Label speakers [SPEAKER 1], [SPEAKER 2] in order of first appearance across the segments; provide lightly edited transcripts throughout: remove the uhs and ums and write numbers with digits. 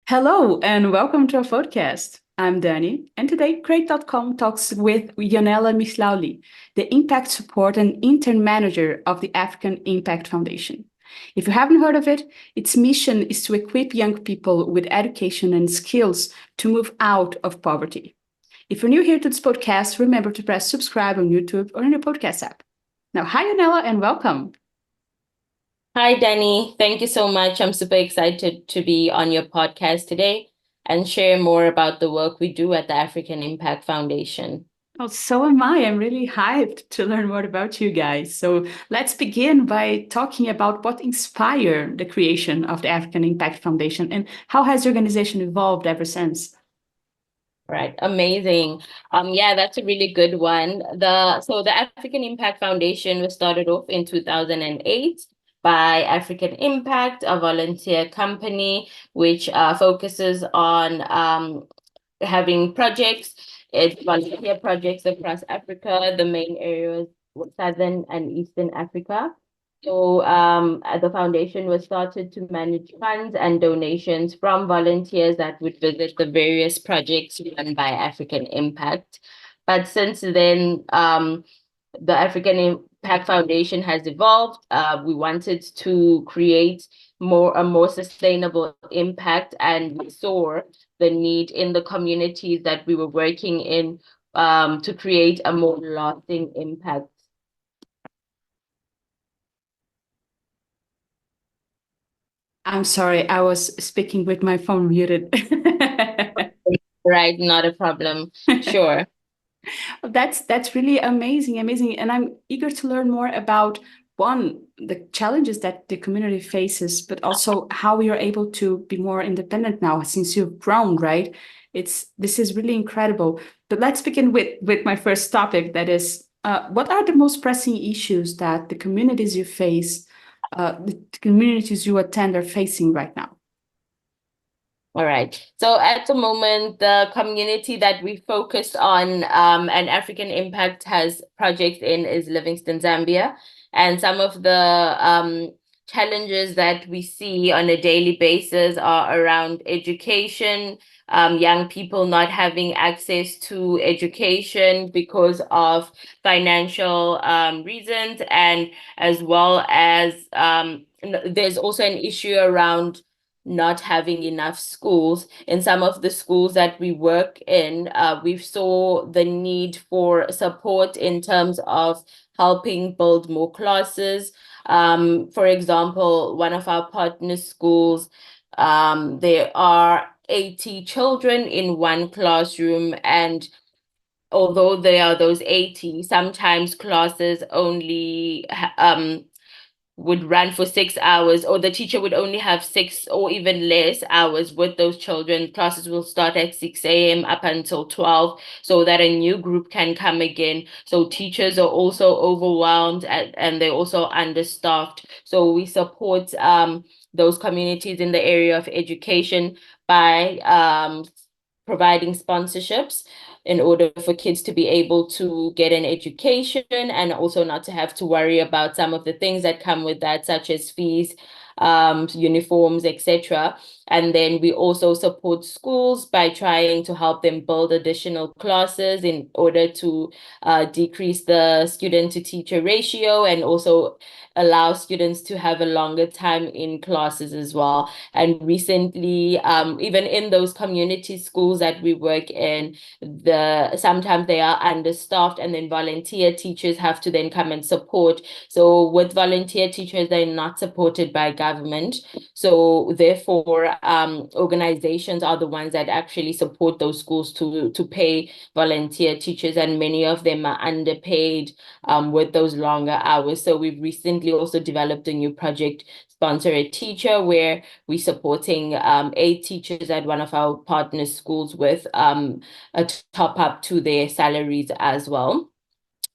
[SPEAKER 1] Hello and welcome to our podcast. I'm Dani, and today Crate.com talks with Yanela Mislauli, the Impact Support and Intern Manager of the African Impact Foundation. If you haven't heard of it, its mission is to equip young people with education and skills to move out of poverty. If you're new here to this podcast, remember to press subscribe on YouTube or in your podcast app. Now, hi Yanela and welcome.
[SPEAKER 2] Hi, Danny. Thank you so much. I'm super excited to be on your podcast today and share more about the work we do at the African Impact Foundation.
[SPEAKER 1] Oh, so am I. I'm really hyped to learn more about you guys. So let's begin by talking about what inspired the creation of the African Impact Foundation and how has the organization evolved ever since?
[SPEAKER 2] Right, amazing. Yeah, that's a really good one. The African Impact Foundation was started off in 2008 by African Impact, a volunteer company which focuses on having projects. It's volunteer projects across Africa. The main areas were Southern and Eastern Africa. So the foundation was started to manage funds and donations from volunteers that would visit the various projects run by African Impact. But since then, the African Impact Foundation has evolved. We wanted to create a more sustainable impact, and we saw the need in the communities that we were working in to create a more lasting impact.
[SPEAKER 1] I'm sorry, I was speaking with my phone muted.
[SPEAKER 2] Right, not a problem. Sure.
[SPEAKER 1] That's really amazing, amazing. And I'm eager to learn more about one, the challenges that the community faces, but also how we are able to be more independent now since you've grown, right? This is really incredible. But let's begin with my first topic, that is, what are the most pressing issues that the communities you face, the communities you attend are facing right now?
[SPEAKER 2] All right. So at the moment, the community that we focus on and African Impact has projects in is Livingston, Zambia. And some of the challenges that we see on a daily basis are around education, young people not having access to education because of financial reasons, and as well as there's also an issue around not having enough schools. In some of the schools that we work in, we saw the need for support in terms of helping build more classes. For example, one of our partner schools, there are 80 children in one classroom, and although there are those 80, sometimes classes only would run for 6 hours, or the teacher would only have 6 or even less hours with those children. Classes will start at 6 a.m. up until 12 so that a new group can come again. So teachers are also overwhelmed and they're also understaffed. So we support those communities in the area of education by providing sponsorships in order for kids to be able to get an education and also not to have to worry about some of the things that come with that, such as fees, uniforms, etc. And then we also support schools by trying to help them build additional classes in order to decrease the student to teacher ratio and also allow students to have a longer time in classes as well. And recently, even in those community schools that we work in, sometimes they are understaffed, and then volunteer teachers have to then come and support. So with volunteer teachers, they're not supported by government. So therefore, organizations are the ones that actually support those schools to pay volunteer teachers, and many of them are underpaid with those longer hours. So we've recently also developed a new project, Sponsor a Teacher, where we're supporting 8 teachers at one of our partner schools with a top up to their salaries as well.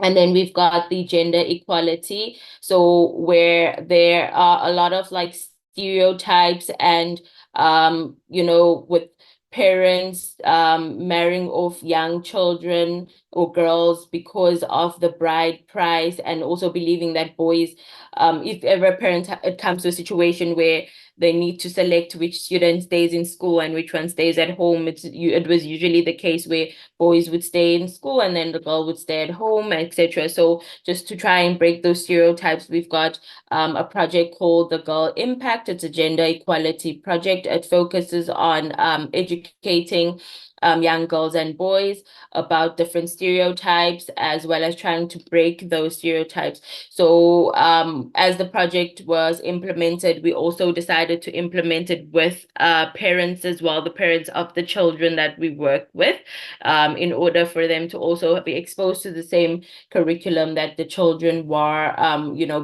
[SPEAKER 2] And then we've got the gender equality. So where there are a lot of like stereotypes and, with parents marrying off young children or girls because of the bride price, and also believing that boys, if ever a parent, it comes to a situation where they need to select which student stays in school and which one stays at home. It was usually the case where boys would stay in school and then the girl would stay at home, etc. So just to try and break those stereotypes, we've got a project called the Girl Impact. It's a gender equality project. It focuses on educating young girls and boys about different stereotypes, as well as trying to break those stereotypes. So as the project was implemented, we also decided to implement it with parents as well, the parents of the children that we work with, in order for them to also be exposed to the same curriculum that the children were,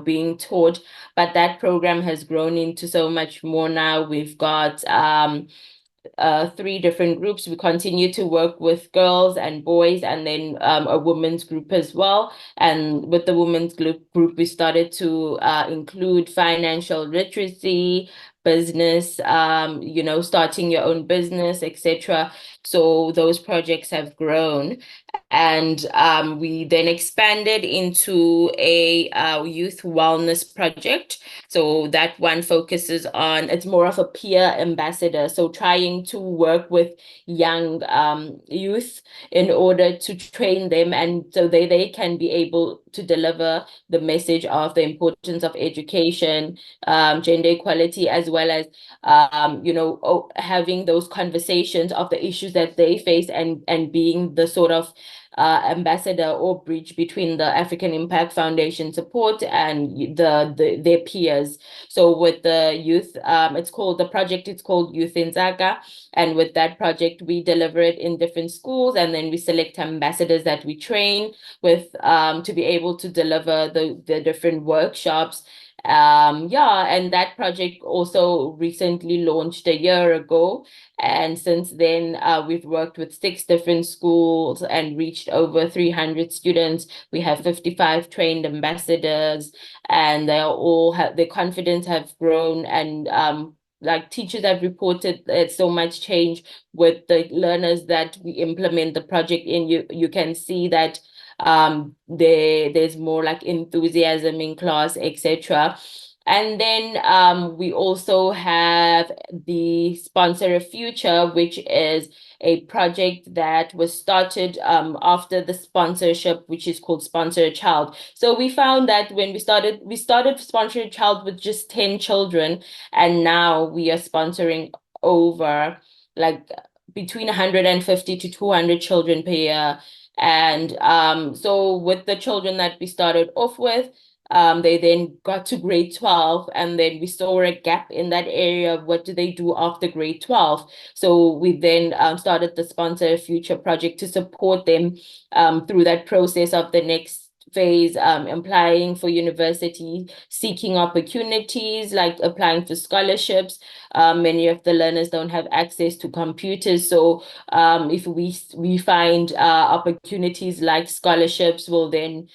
[SPEAKER 2] being taught. But that program has grown into so much more now. We've got 3 different groups. We continue to work with girls and boys, and then a women's group as well. And with the women's group, we started to include financial literacy, business, starting your own business, etc. So those projects have grown. And we then expanded into a youth wellness project. So that one focuses on, it's more of a peer ambassador. So trying to work with young youth in order to train them, and so they can be able to deliver the message of the importance of education, gender equality, as well as having those conversations of the issues that they face, and being the sort of ambassador or bridge between the African Impact Foundation support and their peers. So with the youth, it's called Youth in Zaga. And with that project, we deliver it in different schools, and then we select ambassadors that we train with to be able to deliver the different workshops. And that project also recently launched a year ago. And since then, we've worked with 6 different schools and reached over 300 students. We have 55 trained ambassadors, and they are all their confidence have grown. And like teachers have reported, there's so much change with the learners that we implement the project in. You can see that there's more like enthusiasm in class, etc. And then we also have the Sponsor a Future, which is a project that was started after the sponsorship, which is called Sponsor a Child. So we found that when we started Sponsor a Child with just 10 children, and now we are sponsoring over like between 150 to 200 children per year. And so with the children that we started off with, they then got to grade 12, and then we saw a gap in that area. What do they do after grade 12? So we then started the Sponsor a Future project to support them through that process of the next phase, applying for university, seeking opportunities, like applying for scholarships. Many of the learners don't have access to computers. So if we find opportunities like scholarships, we'll then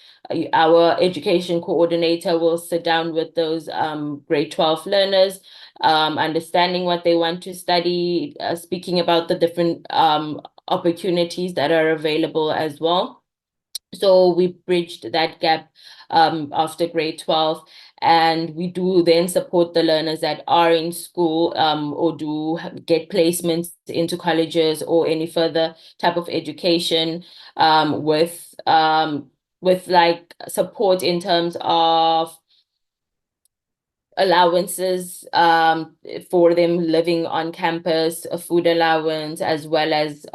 [SPEAKER 2] our education coordinator will sit down with those grade 12 learners, understanding what they want to study, speaking about the different opportunities that are available as well. So we bridged that gap after grade 12, and we do then support the learners that are in school or do get placements into colleges or any further type of education with like support in terms of allowances for them living on campus, a food allowance, as well as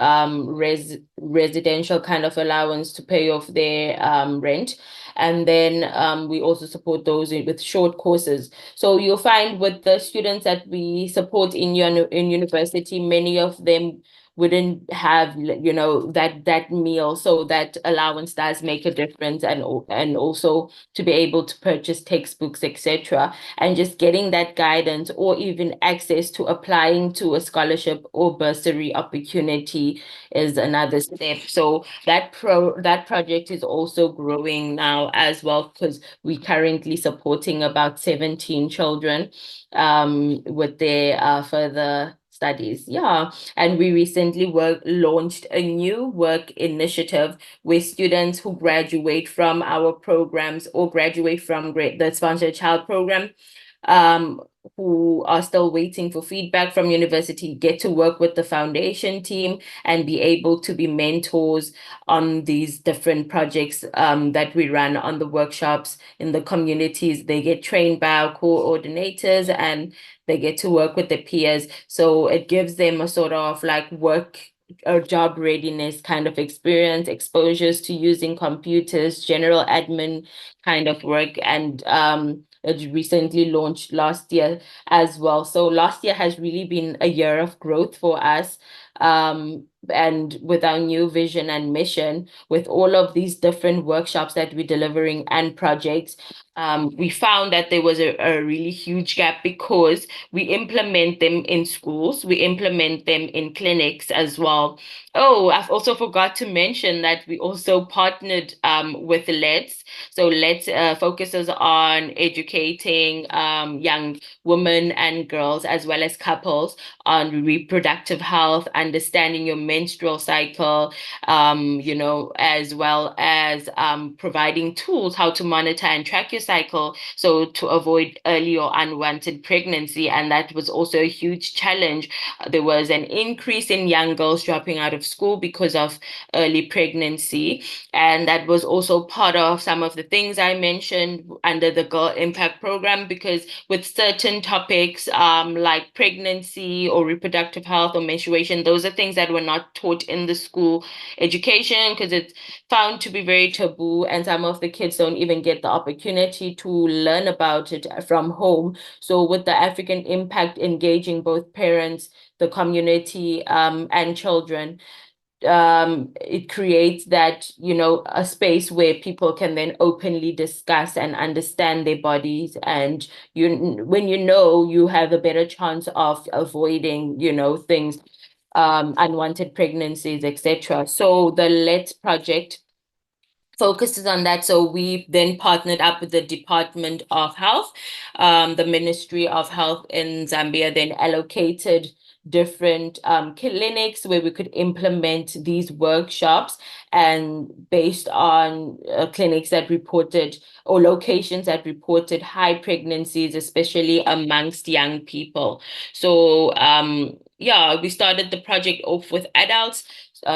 [SPEAKER 2] residential kind of allowance to pay off their rent. And then we also support those with short courses. So you'll find with the students that we support in university, many of them wouldn't have that meal, so that allowance does make a difference, and also to be able to purchase textbooks, etc. And just getting that guidance or even access to applying to a scholarship or bursary opportunity is another step. So that project is also growing now as well, because we're currently supporting about 17 children with their further studies. Yeah. And we recently launched a new work initiative where students who graduate from our programs or graduate from the Sponsor a Child program who are still waiting for feedback from university get to work with the foundation team and be able to be mentors on these different projects that we run on the workshops in the communities. They get trained by our coordinators and they get to work with their peers. So it gives them a sort of like work or job readiness kind of experience, exposures to using computers, general admin kind of work, and it recently launched last year as well. So last year has really been a year of growth for us. And with our new vision and mission, with all of these different workshops that we're delivering and projects, we found that there was a really huge gap because we implement them in schools, we implement them in clinics as well. Oh, I've also forgot to mention that we also partnered with Let's. So Let's focuses on educating young women and girls as well as couples on reproductive health, understanding your menstrual cycle, as well as providing tools how to monitor and track your cycle, so to avoid early or unwanted pregnancy. And that was also a huge challenge. There was an increase in young girls dropping out of school because of early pregnancy. And that was also part of some of the things I mentioned under the Girl Impact program, because with certain topics like pregnancy or reproductive health or menstruation, those are things that were not taught in the school education because it's found to be very taboo, and some of the kids don't even get the opportunity to learn about it from home. So with the African Impact engaging both parents, the community, and children, it creates that, a space where people can then openly discuss and understand their bodies. And when you have a better chance of avoiding, things, unwanted pregnancies, etc. So the Let's project focuses on that. So we then partnered up with the Department of Health. The Ministry of Health in Zambia then allocated different clinics where we could implement these workshops, and based on clinics that reported or locations that reported high pregnancies, especially amongst young people. So yeah, we started the project off with adults,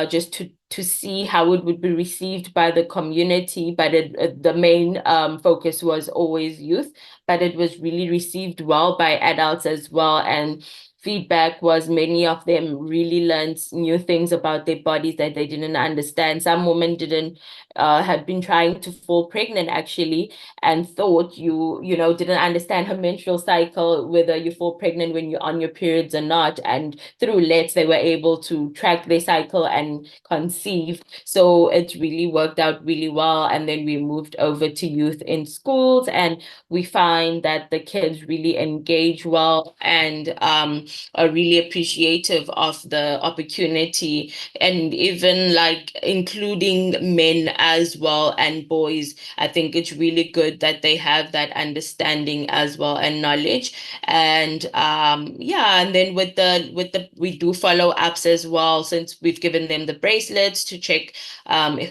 [SPEAKER 2] just to see how it would be received by the community. But the main focus was always youth, but it was really received well by adults as well. And feedback was many of them really learned new things about their bodies that they didn't understand. Some women didn't had been trying to fall pregnant actually, and thought didn't understand her menstrual cycle, whether you fall pregnant when you're on your periods or not. And through Let's, they were able to track their cycle and conceive. So it really worked out really well. And then we moved over to youth in schools, and we find that the kids really engage well and are really appreciative of the opportunity, and even like including men as well and boys. I think it's really good that they have that understanding as well and knowledge. And yeah, and then with the we do follow ups as well, since we've given them the bracelets to check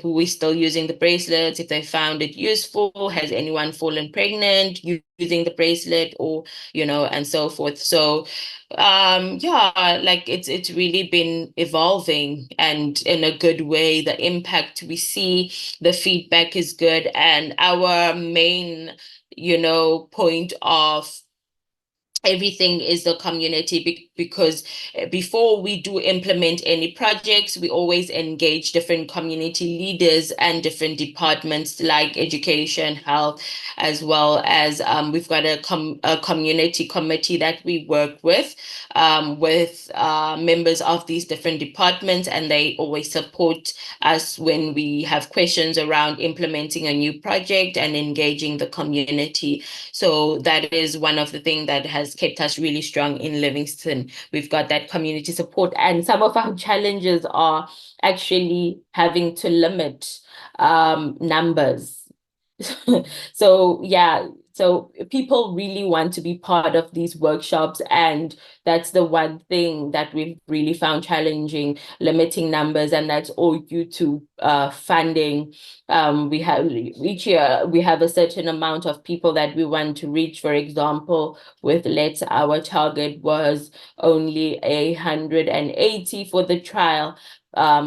[SPEAKER 2] who is still using the bracelets, if they found it useful, has anyone fallen pregnant using the bracelet, or and so forth. So yeah, like it's really been evolving, and in a good way. The impact we see, the feedback is good, and our main point of everything is the community, because before we do implement any projects, we always engage different community leaders and different departments like education, health, as well as we've got a community committee that we work with members of these different departments, and they always support us when we have questions around implementing a new project and engaging the community. So that is one of the things that has kept us really strong in Livingston. We've got that community support, and some of our challenges are actually having to limit numbers. So yeah, so people really want to be part of these workshops, and that's the one thing that we've really found challenging, limiting numbers, and that's all due to funding. We have each year we have a certain amount of people that we want to reach. For example, with Let's, our target was only 180 for the trial,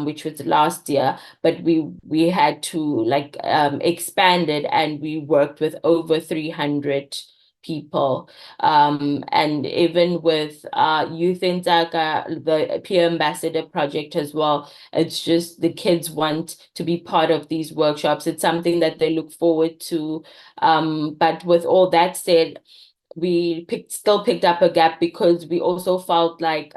[SPEAKER 2] which was last year, but we had to like expand it, and we worked with over 300 people. And even with Youth in Dhaka, the Peer Ambassador Project as well, it's just the kids want to be part of these workshops. It's something that they look forward to. But with all that said, we still picked up a gap because we also felt like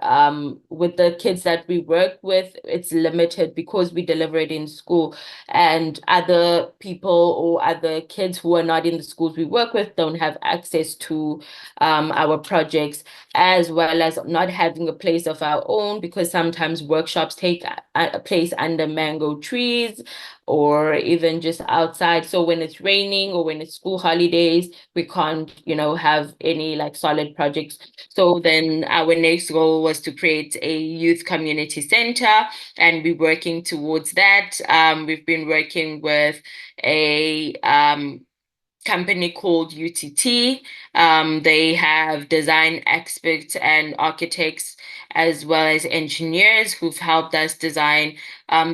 [SPEAKER 2] with the kids that we work with, it's limited because we deliver it in school, and other people or other kids who are not in the schools we work with don't have access to our projects, as well as not having a place of our own, because sometimes workshops take a place under mango trees or even just outside. So when it's raining or when it's school holidays, we can't, have any like solid projects. So then our next goal was to create a youth community center, and we're working towards that. We've been working with a company called UTT. They have design experts and architects as well as engineers who've helped us design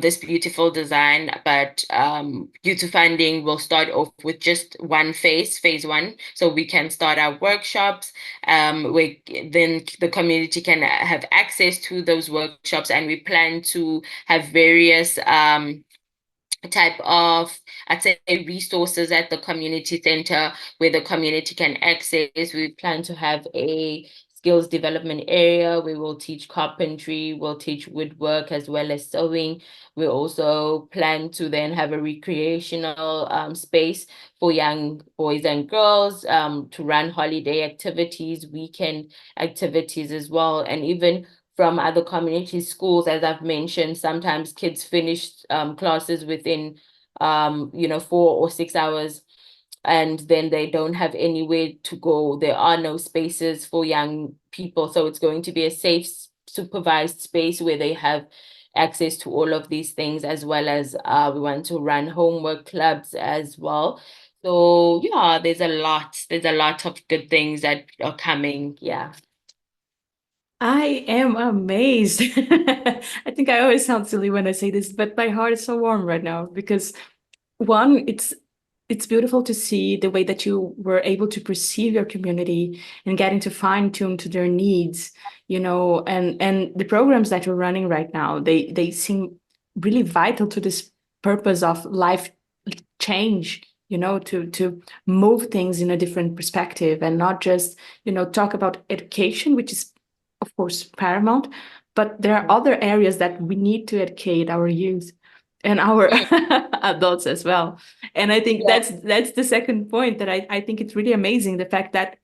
[SPEAKER 2] this beautiful design. But due to funding, we'll start off with just one phase one, so we can start our workshops. Then the community can have access to those workshops, and we plan to have various type of, I'd say, resources at the community center where the community can access. We plan to have a skills development area. We will teach carpentry, we'll teach woodwork as well as sewing. We also plan to then have a recreational space for young boys and girls to run holiday activities, weekend activities as well, and even from other community schools. As I've mentioned, sometimes kids finish classes within 4 or 6 hours, and then they don't have anywhere to go. There are no spaces for young people, so it's going to be a safe, supervised space where they have access to all of these things, as well as we want to run homework clubs as well. So yeah, there's a lot of good things that are coming. Yeah.
[SPEAKER 1] I am amazed. I think I always sound silly when I say this, but my heart is so warm right now because one, it's beautiful to see the way that you were able to perceive your community and getting to fine tune to their needs, and the programs that you're running right now, they seem really vital to this purpose of life change, to move things in a different perspective and not just, talk about education, which is of course paramount, but there are other areas that we need to educate our youth and our adults as well. And I think
[SPEAKER 2] Yeah.
[SPEAKER 1] that's the second point that I think it's really amazing, the fact that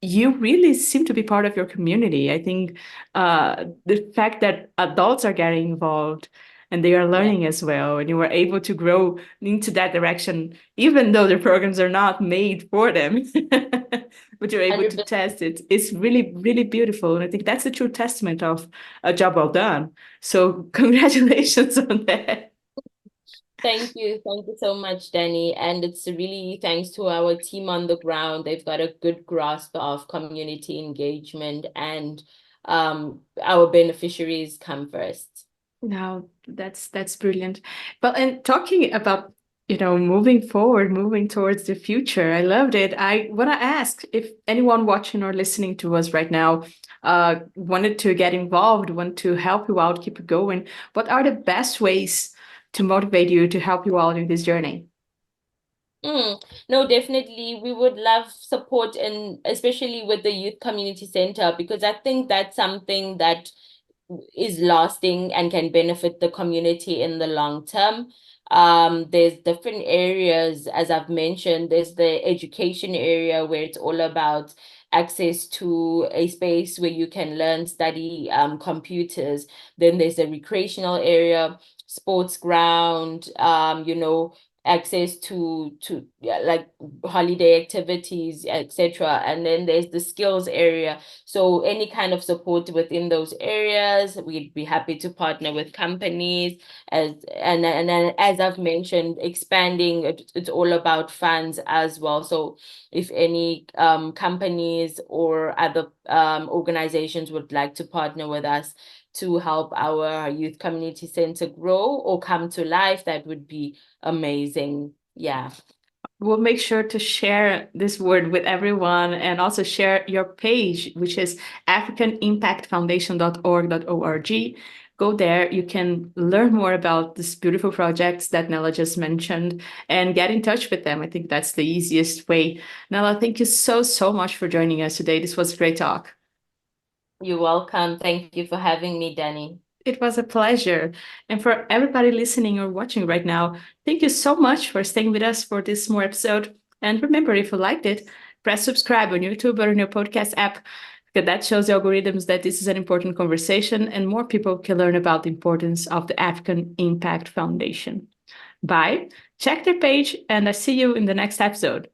[SPEAKER 1] you really seem to be part of your community. I think the fact that adults are getting involved and they are
[SPEAKER 2] Yeah.
[SPEAKER 1] learning as well, and you were able to grow into that direction, even though the programs are not made for them, but you're able to
[SPEAKER 2] 100%.
[SPEAKER 1] test it. It's really, really beautiful. And I think that's a true testament of a job well done. So congratulations on that.
[SPEAKER 2] Thank you. Thank you so much, Danny. And it's really thanks to our team on the ground. They've got a good grasp of community engagement, and our beneficiaries come first.
[SPEAKER 1] No, that's brilliant. Well, and talking about, moving forward, moving towards the future, I loved it. I want to ask if anyone watching or listening to us right now wanted to get involved, want to help you out, keep it going. What are the best ways to motivate you to help you out in this journey?
[SPEAKER 2] No, definitely. We would love support, and especially with the Youth Community Center, because I think that's something that is lasting and can benefit the community in the long term. There's different areas, as I've mentioned. There's the education area where it's all about access to a space where you can learn, study computers. Then there's a recreational area, sports ground, access to yeah, like holiday activities, etc. And then there's the skills area. So any kind of support within those areas, we'd be happy to partner with companies. And then as I've mentioned, expanding it's all about funds as well. So if any companies or other organizations would like to partner with us to help our youth community center grow or come to life, that would be amazing. Yeah.
[SPEAKER 1] We'll make sure to share this word with everyone and also share your page, which is africanimpactfoundation.org.org. Go there. You can learn more about these beautiful projects that Nella just mentioned and get in touch with them. I think that's the easiest way. Nella, thank you so, so much for joining us today. This was a great talk.
[SPEAKER 2] You're welcome. Thank you for having me, Danny.
[SPEAKER 1] It was a pleasure. And for everybody listening or watching right now, thank you so much for staying with us for this more episode. And remember, if you liked it, press subscribe on YouTube or in your podcast app, because that shows the algorithms that this is an important conversation and more people can learn about the importance of the African Impact Foundation. Bye. Check their page, and I see you in the next episode.